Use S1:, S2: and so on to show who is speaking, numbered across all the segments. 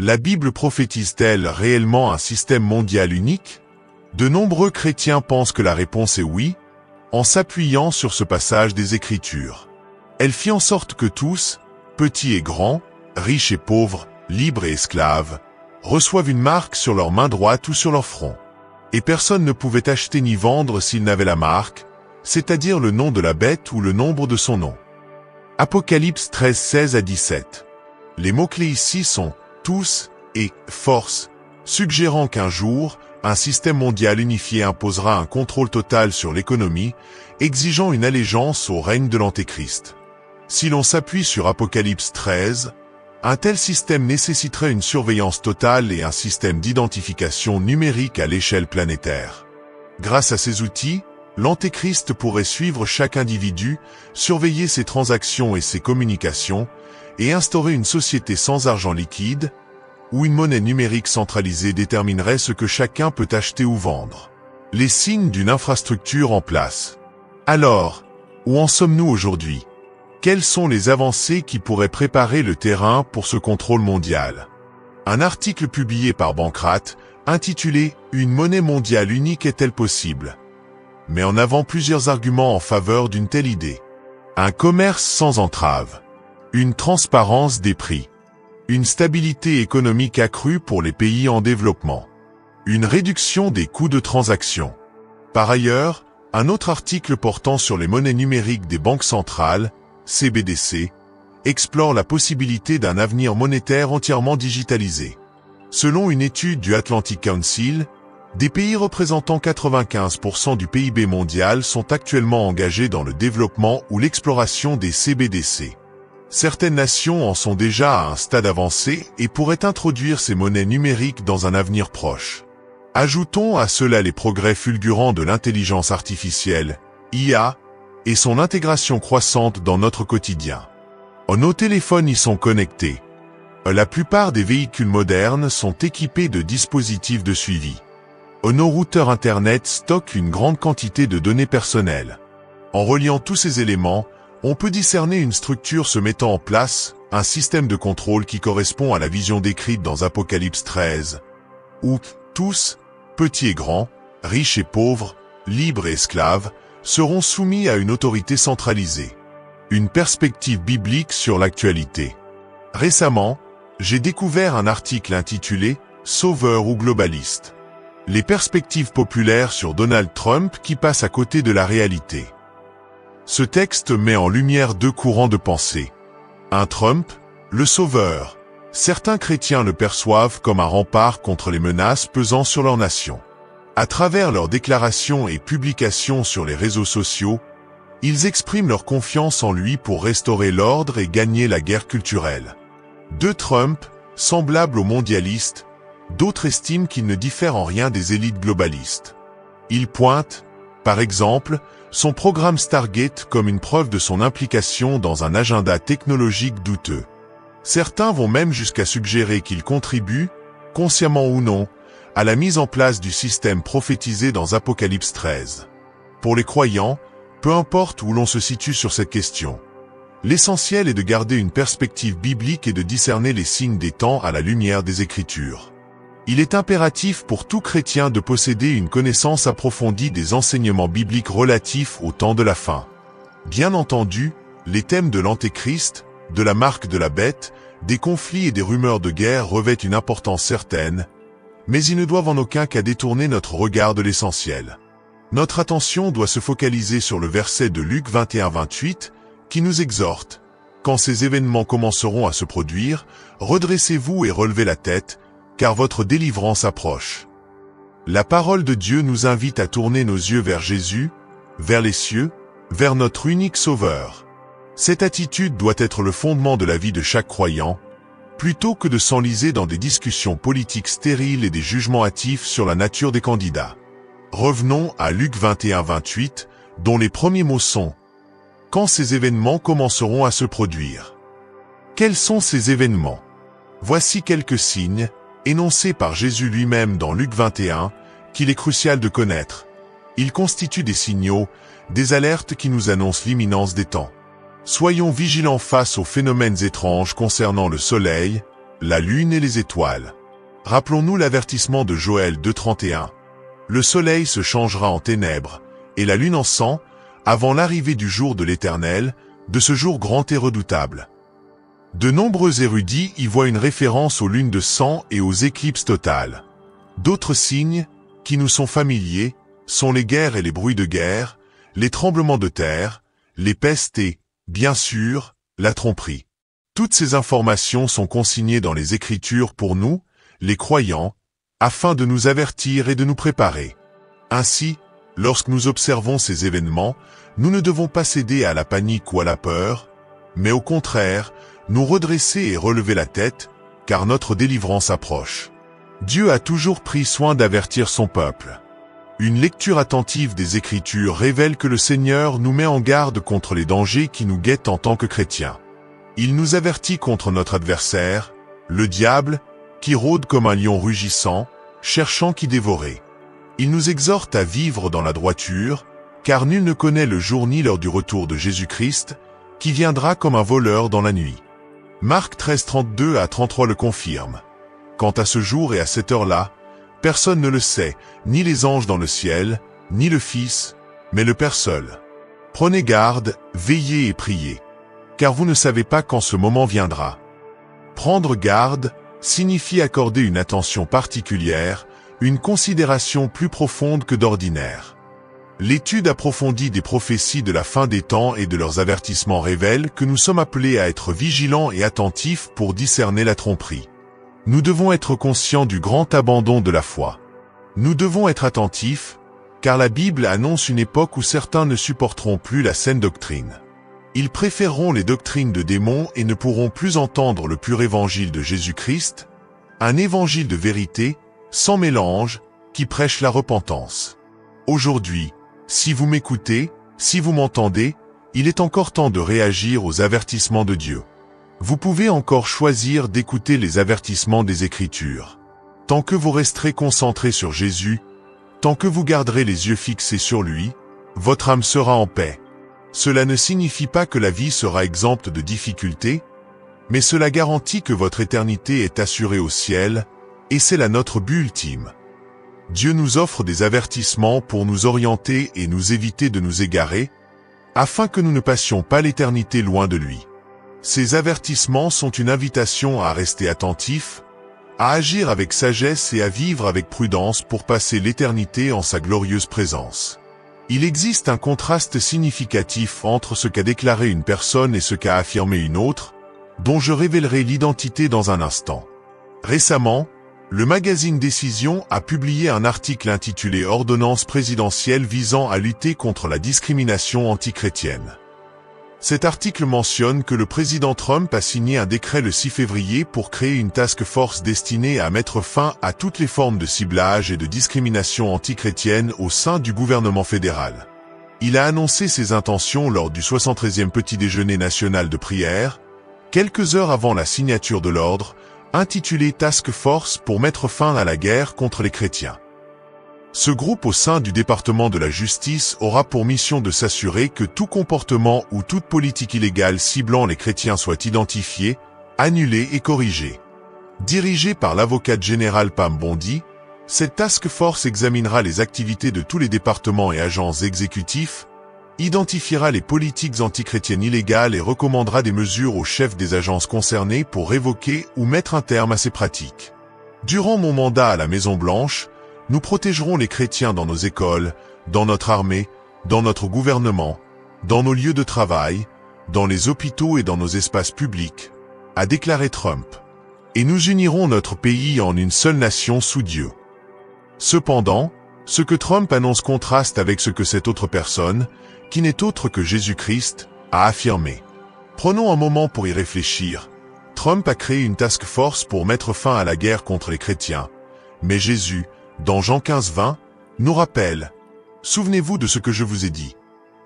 S1: La Bible prophétise-t-elle réellement un système mondial unique? De nombreux chrétiens pensent que la réponse est oui, en s'appuyant sur ce passage des Écritures. Elle fit en sorte que tous, petits et grands, riches et pauvres, libres et esclaves, reçoivent une marque sur leur main droite ou sur leur front. Et personne ne pouvait acheter ni vendre s'il n'avait la marque, c'est-à-dire le nom de la bête ou le nombre de son nom. Apocalypse 13, 16 à 17. Les mots-clés ici sont « tous » et « force », suggérant qu'un jour, un système mondial unifié imposera un contrôle total sur l'économie, exigeant une allégeance au règne de l'Antéchrist. Si l'on s'appuie sur Apocalypse 13, un tel système nécessiterait une surveillance totale et un système d'identification numérique à l'échelle planétaire. Grâce à ces outils, l'Antéchrist pourrait suivre chaque individu, surveiller ses transactions et ses communications, et instaurer une société sans argent liquide, où une monnaie numérique centralisée déterminerait ce que chacun peut acheter ou vendre. Les signes d'une infrastructure en place. Alors, où en sommes-nous aujourd'hui? Quelles sont les avancées qui pourraient préparer le terrain pour ce contrôle mondial? Un article publié par Bankrate, intitulé « Une monnaie mondiale unique est-elle possible ?» met en avant plusieurs arguments en faveur d'une telle idée. Un commerce sans entrave. Une transparence des prix. Une stabilité économique accrue pour les pays en développement. Une réduction des coûts de transaction. Par ailleurs, un autre article portant sur les monnaies numériques des banques centrales, CBDC, explore la possibilité d'un avenir monétaire entièrement digitalisé. Selon une étude du Atlantic Council, des pays représentant 95% du PIB mondial sont actuellement engagés dans le développement ou l'exploration des CBDC. Certaines nations en sont déjà à un stade avancé et pourraient introduire ces monnaies numériques dans un avenir proche. Ajoutons à cela les progrès fulgurants de l'intelligence artificielle, IA, et son intégration croissante dans notre quotidien. Nos téléphones y sont connectés. La plupart des véhicules modernes sont équipés de dispositifs de suivi. Nos routeurs Internet stockent une grande quantité de données personnelles. En reliant tous ces éléments, on peut discerner une structure se mettant en place, un système de contrôle qui correspond à la vision décrite dans Apocalypse 13, où tous, petits et grands, riches et pauvres, libres et esclaves, seront soumis à une autorité centralisée. Une perspective biblique sur l'actualité. Récemment, j'ai découvert un article intitulé « Sauveur ou globaliste ?» Les perspectives populaires sur Donald Trump qui passent à côté de la réalité. Ce texte met en lumière deux courants de pensée. Un Trump, le sauveur. Certains chrétiens le perçoivent comme un rempart contre les menaces pesant sur leur nation. À travers leurs déclarations et publications sur les réseaux sociaux, ils expriment leur confiance en lui pour restaurer l'ordre et gagner la guerre culturelle. Deux Trump, semblables aux mondialistes, d'autres estiment qu'il ne diffère en rien des élites globalistes. Ils pointent, par exemple, son programme Stargate comme une preuve de son implication dans un agenda technologique douteux. Certains vont même jusqu'à suggérer qu'il contribue, consciemment ou non, à la mise en place du système prophétisé dans Apocalypse 13. Pour les croyants, peu importe où l'on se situe sur cette question, l'essentiel est de garder une perspective biblique et de discerner les signes des temps à la lumière des Écritures. Il est impératif pour tout chrétien de posséder une connaissance approfondie des enseignements bibliques relatifs au temps de la fin. Bien entendu, les thèmes de l'Antéchrist, de la marque de la bête, des conflits et des rumeurs de guerre revêtent une importance certaine, mais ils ne doivent en aucun cas détourner notre regard de l'essentiel. Notre attention doit se focaliser sur le verset de Luc 21-28, qui nous exhorte « Quand ces événements commenceront à se produire, redressez-vous et relevez la tête, car votre délivrance approche. » La parole de Dieu nous invite à tourner nos yeux vers Jésus, vers les cieux, vers notre unique Sauveur. Cette attitude doit être le fondement de la vie de chaque croyant, plutôt que de s'enliser dans des discussions politiques stériles et des jugements hâtifs sur la nature des candidats. Revenons à Luc 21-28, dont les premiers mots sont « Quand ces événements commenceront à se produire ?» Quels sont ces événements? Voici quelques signes, énoncés par Jésus lui-même dans Luc 21, qu'il est crucial de connaître. Ils constituent des signaux, des alertes qui nous annoncent l'imminence des temps. Soyons vigilants face aux phénomènes étranges concernant le soleil, la lune et les étoiles. Rappelons-nous l'avertissement de Joël 2,31. Le soleil se changera en ténèbres, et la lune en sang, avant l'arrivée du jour de l'Éternel, de ce jour grand et redoutable. De nombreux érudits y voient une référence aux lunes de sang et aux éclipses totales. D'autres signes, qui nous sont familiers, sont les guerres et les bruits de guerre, les tremblements de terre, les pestes et, bien sûr, la tromperie. Toutes ces informations sont consignées dans les Écritures pour nous, les croyants, afin de nous avertir et de nous préparer. Ainsi, lorsque nous observons ces événements, nous ne devons pas céder à la panique ou à la peur, mais au contraire, nous redresser et relever la tête, car notre délivrance approche. Dieu a toujours pris soin d'avertir son peuple. Une lecture attentive des Écritures révèle que le Seigneur nous met en garde contre les dangers qui nous guettent en tant que chrétiens. Il nous avertit contre notre adversaire, le diable, qui rôde comme un lion rugissant, cherchant qui dévorer. Il nous exhorte à vivre dans la droiture, car nul ne connaît le jour ni l'heure du retour de Jésus-Christ, qui viendra comme un voleur dans la nuit. Marc 13, 32 à 33 le confirme. Quant à ce jour et à cette heure-là, personne ne le sait, ni les anges dans le ciel, ni le Fils, mais le Père seul. Prenez garde, veillez et priez, car vous ne savez pas quand ce moment viendra. Prendre garde signifie accorder une attention particulière, une considération plus profonde que d'ordinaire. L'étude approfondie des prophéties de la fin des temps et de leurs avertissements révèle que nous sommes appelés à être vigilants et attentifs pour discerner la tromperie. Nous devons être conscients du grand abandon de la foi. Nous devons être attentifs, car la Bible annonce une époque où certains ne supporteront plus la saine doctrine. Ils préféreront les doctrines de démons et ne pourront plus entendre le pur évangile de Jésus-Christ, un évangile de vérité, sans mélange, qui prêche la repentance. Aujourd'hui, si vous m'écoutez, si vous m'entendez, il est encore temps de réagir aux avertissements de Dieu. Vous pouvez encore choisir d'écouter les avertissements des Écritures. Tant que vous resterez concentrés sur Jésus, tant que vous garderez les yeux fixés sur lui, votre âme sera en paix. Cela ne signifie pas que la vie sera exempte de difficultés, mais cela garantit que votre éternité est assurée au ciel, et c'est là notre but ultime. Dieu nous offre des avertissements pour nous orienter et nous éviter de nous égarer, afin que nous ne passions pas l'éternité loin de lui. Ces avertissements sont une invitation à rester attentifs, à agir avec sagesse et à vivre avec prudence pour passer l'éternité en sa glorieuse présence. Il existe un contraste significatif entre ce qu'a déclaré une personne et ce qu'a affirmé une autre, dont je révélerai l'identité dans un instant. Récemment, le magazine Décision a publié un article intitulé « Ordonnance présidentielle visant à lutter contre la discrimination antichrétienne ». Cet article mentionne que le président Trump a signé un décret le 6 février pour créer une task force destinée à mettre fin à toutes les formes de ciblage et de discrimination antichrétienne au sein du gouvernement fédéral. Il a annoncé ses intentions lors du 73e petit déjeuner national de prière, quelques heures avant la signature de l'ordre, intitulé Task Force pour mettre fin à la guerre contre les chrétiens. Ce groupe au sein du département de la justice aura pour mission de s'assurer que tout comportement ou toute politique illégale ciblant les chrétiens soit identifié, annulé et corrigé. Dirigée par l'avocate générale Pam Bondi, cette task force examinera les activités de tous les départements et agences exécutifs, identifiera les politiques antichrétiennes illégales et recommandera des mesures aux chefs des agences concernées pour révoquer ou mettre un terme à ces pratiques. Durant mon mandat à la Maison-Blanche, nous protégerons les chrétiens dans nos écoles, dans notre armée, dans notre gouvernement, dans nos lieux de travail, dans les hôpitaux et dans nos espaces publics, a déclaré Trump. Et nous unirons notre pays en une seule nation sous Dieu. Cependant, ce que Trump annonce contraste avec ce que cette autre personne, qui n'est autre que Jésus-Christ, a affirmé. Prenons un moment pour y réfléchir. Trump a créé une task force pour mettre fin à la guerre contre les chrétiens. Mais Jésus, dans Jean 15:20, nous rappelle « Souvenez-vous de ce que je vous ai dit.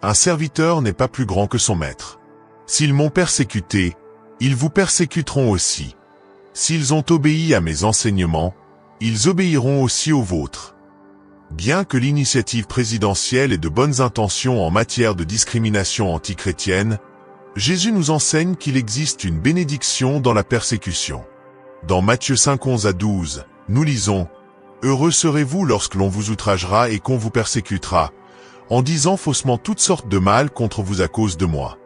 S1: Un serviteur n'est pas plus grand que son maître. S'ils m'ont persécuté, ils vous persécuteront aussi. S'ils ont obéi à mes enseignements, ils obéiront aussi aux vôtres. » Bien que l'initiative présidentielle ait de bonnes intentions en matière de discrimination antichrétienne, Jésus nous enseigne qu'il existe une bénédiction dans la persécution. Dans Matthieu 5, 11 à 12, nous lisons « Heureux serez-vous lorsque l'on vous outragera et qu'on vous persécutera, en disant faussement toutes sortes de mal contre vous à cause de moi.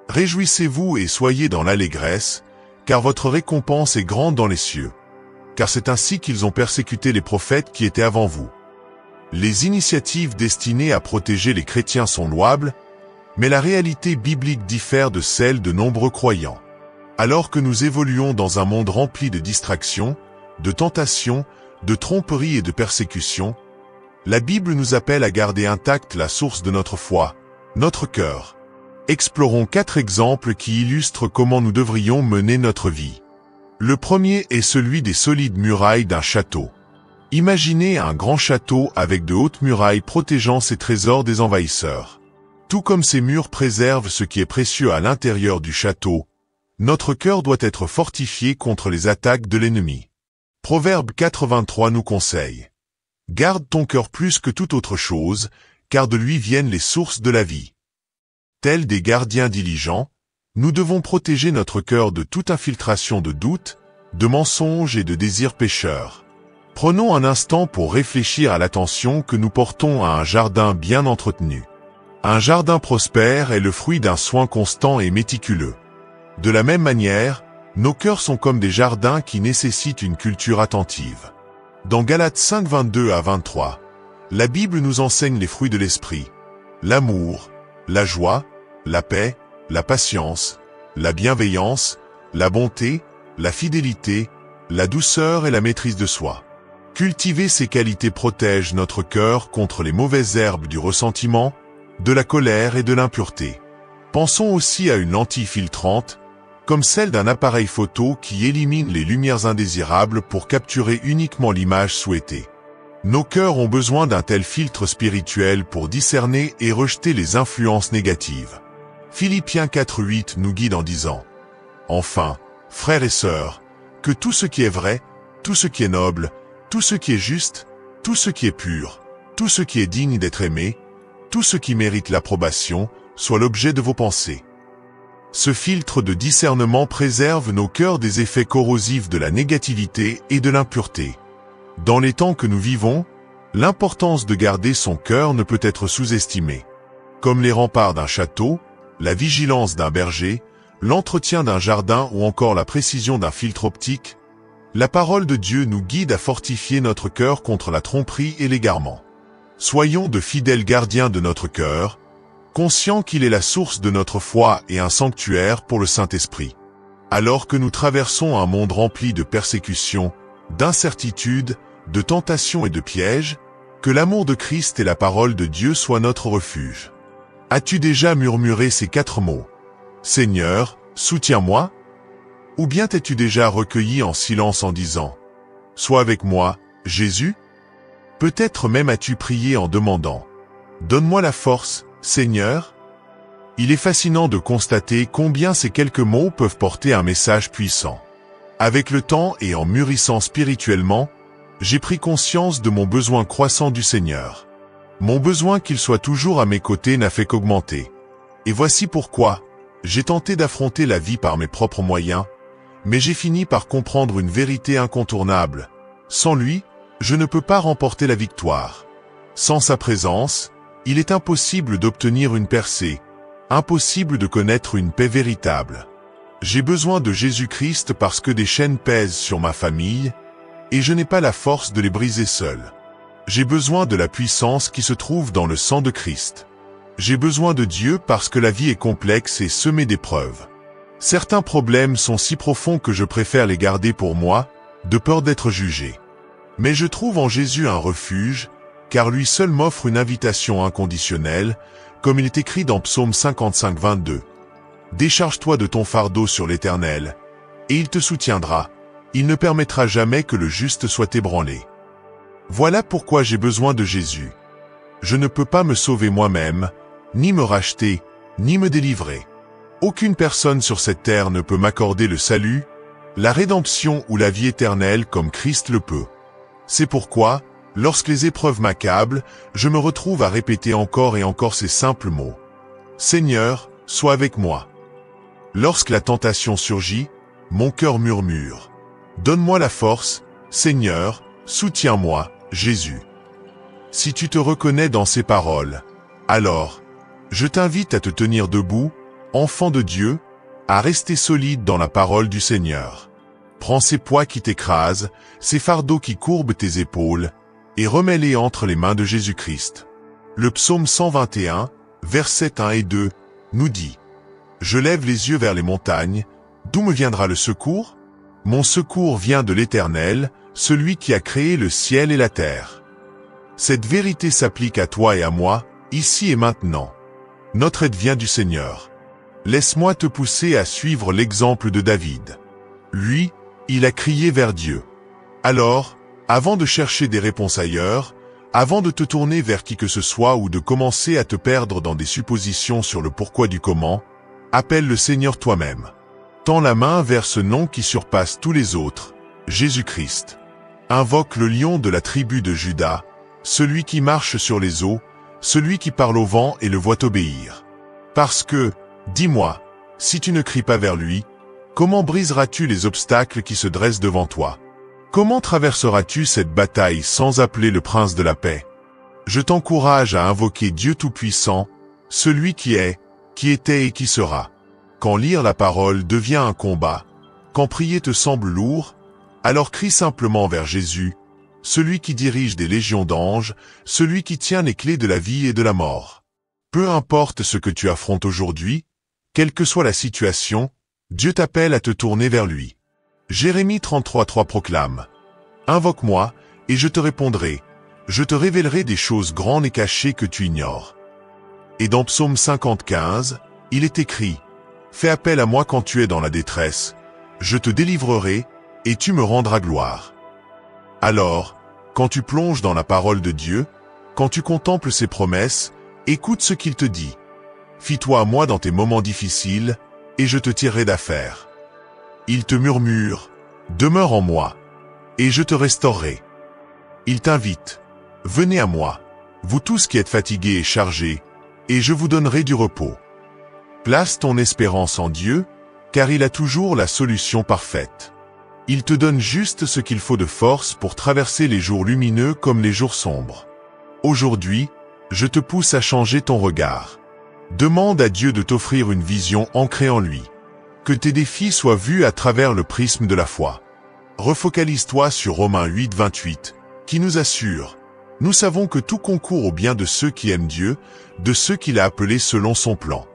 S1: Réjouissez-vous et soyez dans l'allégresse, car votre récompense est grande dans les cieux. Car c'est ainsi qu'ils ont persécuté les prophètes qui étaient avant vous. » Les initiatives destinées à protéger les chrétiens sont louables, mais la réalité biblique diffère de celle de nombreux croyants. Alors que nous évoluons dans un monde rempli de distractions, de tentations, de tromperies et de persécutions, la Bible nous appelle à garder intacte la source de notre foi, notre cœur. Explorons 4 exemples qui illustrent comment nous devrions mener notre vie. Le premier est celui des solides murailles d'un château. Imaginez un grand château avec de hautes murailles protégeant ses trésors des envahisseurs. Tout comme ces murs préservent ce qui est précieux à l'intérieur du château, notre cœur doit être fortifié contre les attaques de l'ennemi. Proverbe 4:23 nous conseille « Garde ton cœur plus que toute autre chose, car de lui viennent les sources de la vie. » Tels des gardiens diligents, nous devons protéger notre cœur de toute infiltration de doute, de mensonges et de désirs pécheurs. Prenons un instant pour réfléchir à l'attention que nous portons à un jardin bien entretenu. Un jardin prospère est le fruit d'un soin constant et méticuleux. De la même manière, nos cœurs sont comme des jardins qui nécessitent une culture attentive. Dans Galates 5, 22 à 23, la Bible nous enseigne les fruits de l'esprit: l'amour, la joie, la paix, la patience, la bienveillance, la bonté, la fidélité, la douceur et la maîtrise de soi. Cultiver ces qualités protège notre cœur contre les mauvaises herbes du ressentiment, de la colère et de l'impureté. Pensons aussi à une lentille filtrante, comme celle d'un appareil photo qui élimine les lumières indésirables pour capturer uniquement l'image souhaitée. Nos cœurs ont besoin d'un tel filtre spirituel pour discerner et rejeter les influences négatives. Philippiens 4:8 nous guide en disant « Enfin, frères et sœurs, que tout ce qui est vrai, tout ce qui est noble, tout ce qui est juste, tout ce qui est pur, tout ce qui est digne d'être aimé, tout ce qui mérite l'approbation, soit l'objet de vos pensées. » Ce filtre de discernement préserve nos cœurs des effets corrosifs de la négativité et de l'impureté. Dans les temps que nous vivons, l'importance de garder son cœur ne peut être sous-estimée. Comme les remparts d'un château, la vigilance d'un berger, l'entretien d'un jardin ou encore la précision d'un filtre optique, la parole de Dieu nous guide à fortifier notre cœur contre la tromperie et l'égarement. Soyons de fidèles gardiens de notre cœur, conscients qu'il est la source de notre foi et un sanctuaire pour le Saint-Esprit. Alors que nous traversons un monde rempli de persécutions, d'incertitudes, de tentations et de pièges, que l'amour de Christ et la parole de Dieu soient notre refuge. As-tu déjà murmuré ces 4 mots? Seigneur, soutiens-moi? Ou bien t'es-tu déjà recueilli en silence en disant « Sois avec moi, Jésus » Peut-être même as-tu prié en demandant « Donne-moi la force, Seigneur » Il est fascinant de constater combien ces quelques mots peuvent porter un message puissant. Avec le temps et en mûrissant spirituellement, j'ai pris conscience de mon besoin croissant du Seigneur. Mon besoin qu'il soit toujours à mes côtés n'a fait qu'augmenter. Et voici pourquoi, j'ai tenté d'affronter la vie par mes propres moyens, mais j'ai fini par comprendre une vérité incontournable. Sans lui, je ne peux pas remporter la victoire. Sans sa présence, il est impossible d'obtenir une percée, impossible de connaître une paix véritable. J'ai besoin de Jésus-Christ parce que des chaînes pèsent sur ma famille, et je n'ai pas la force de les briser seul. J'ai besoin de la puissance qui se trouve dans le sang de Christ. J'ai besoin de Dieu parce que la vie est complexe et semée d'épreuves. Certains problèmes sont si profonds que je préfère les garder pour moi, de peur d'être jugé. Mais je trouve en Jésus un refuge, car lui seul m'offre une invitation inconditionnelle, comme il est écrit dans Psaume 55, 22. « Décharge-toi de ton fardeau sur l'Éternel, et il te soutiendra, il ne permettra jamais que le juste soit ébranlé. » Voilà pourquoi j'ai besoin de Jésus. Je ne peux pas me sauver moi-même, ni me racheter, ni me délivrer. Aucune personne sur cette terre ne peut m'accorder le salut, la rédemption ou la vie éternelle comme Christ le peut. C'est pourquoi, lorsque les épreuves m'accablent, je me retrouve à répéter encore et encore ces simples mots. « Seigneur, sois avec moi. » Lorsque la tentation surgit, mon cœur murmure. « Donne-moi la force, Seigneur, soutiens-moi, Jésus. Si tu te reconnais dans ces paroles, alors, je t'invite à te tenir debout, enfant de Dieu, à rester solide dans la parole du Seigneur. Prends ces poids qui t'écrasent, ces fardeaux qui courbent tes épaules, et remets-les entre les mains de Jésus-Christ. Le psaume 121, versets 1 et 2, nous dit « Je lève les yeux vers les montagnes, d'où me viendra le secours ? Mon secours vient de l'Éternel, celui qui a créé le ciel et la terre. » Cette vérité s'applique à toi et à moi, ici et maintenant. Notre aide vient du Seigneur. Laisse-moi te pousser à suivre l'exemple de David. Lui, il a crié vers Dieu. Alors, avant de chercher des réponses ailleurs, avant de te tourner vers qui que ce soit ou de commencer à te perdre dans des suppositions sur le pourquoi du comment, appelle le Seigneur toi-même. Tends la main vers ce nom qui surpasse tous les autres, Jésus-Christ. Invoque le lion de la tribu de Juda, celui qui marche sur les eaux, celui qui parle au vent et le voit obéir. Parce que, dis-moi, si tu ne cries pas vers lui, comment briseras-tu les obstacles qui se dressent devant toi? Comment traverseras-tu cette bataille sans appeler le prince de la paix? Je t'encourage à invoquer Dieu Tout-Puissant, celui qui est, qui était et qui sera. Quand lire la parole devient un combat, quand prier te semble lourd, alors crie simplement vers Jésus, celui qui dirige des légions d'anges, celui qui tient les clés de la vie et de la mort. Peu importe ce que tu affrontes aujourd'hui, quelle que soit la situation, Dieu t'appelle à te tourner vers lui. Jérémie 33:3 proclame « Invoque-moi, et je te répondrai, je te révélerai des choses grandes et cachées que tu ignores. » Et dans Psaume 50:15, il est écrit « Fais appel à moi quand tu es dans la détresse, je te délivrerai, et tu me rendras gloire. » Alors, quand tu plonges dans la parole de Dieu, quand tu contemples ses promesses, écoute ce qu'il te dit. Fie-toi à moi dans tes moments difficiles, et je te tirerai d'affaire. Il te murmure, demeure en moi, et je te restaurerai. Il t'invite, venez à moi, vous tous qui êtes fatigués et chargés, et je vous donnerai du repos. Place ton espérance en Dieu, car il a toujours la solution parfaite. Il te donne juste ce qu'il faut de force pour traverser les jours lumineux comme les jours sombres. Aujourd'hui, je te pousse à changer ton regard. Demande à Dieu de t'offrir une vision ancrée en lui. Que tes défis soient vus à travers le prisme de la foi. Refocalise-toi sur Romains 8:28, qui nous assure « Nous savons que tout concourt au bien de ceux qui aiment Dieu, de ceux qu'il a appelés selon son plan. »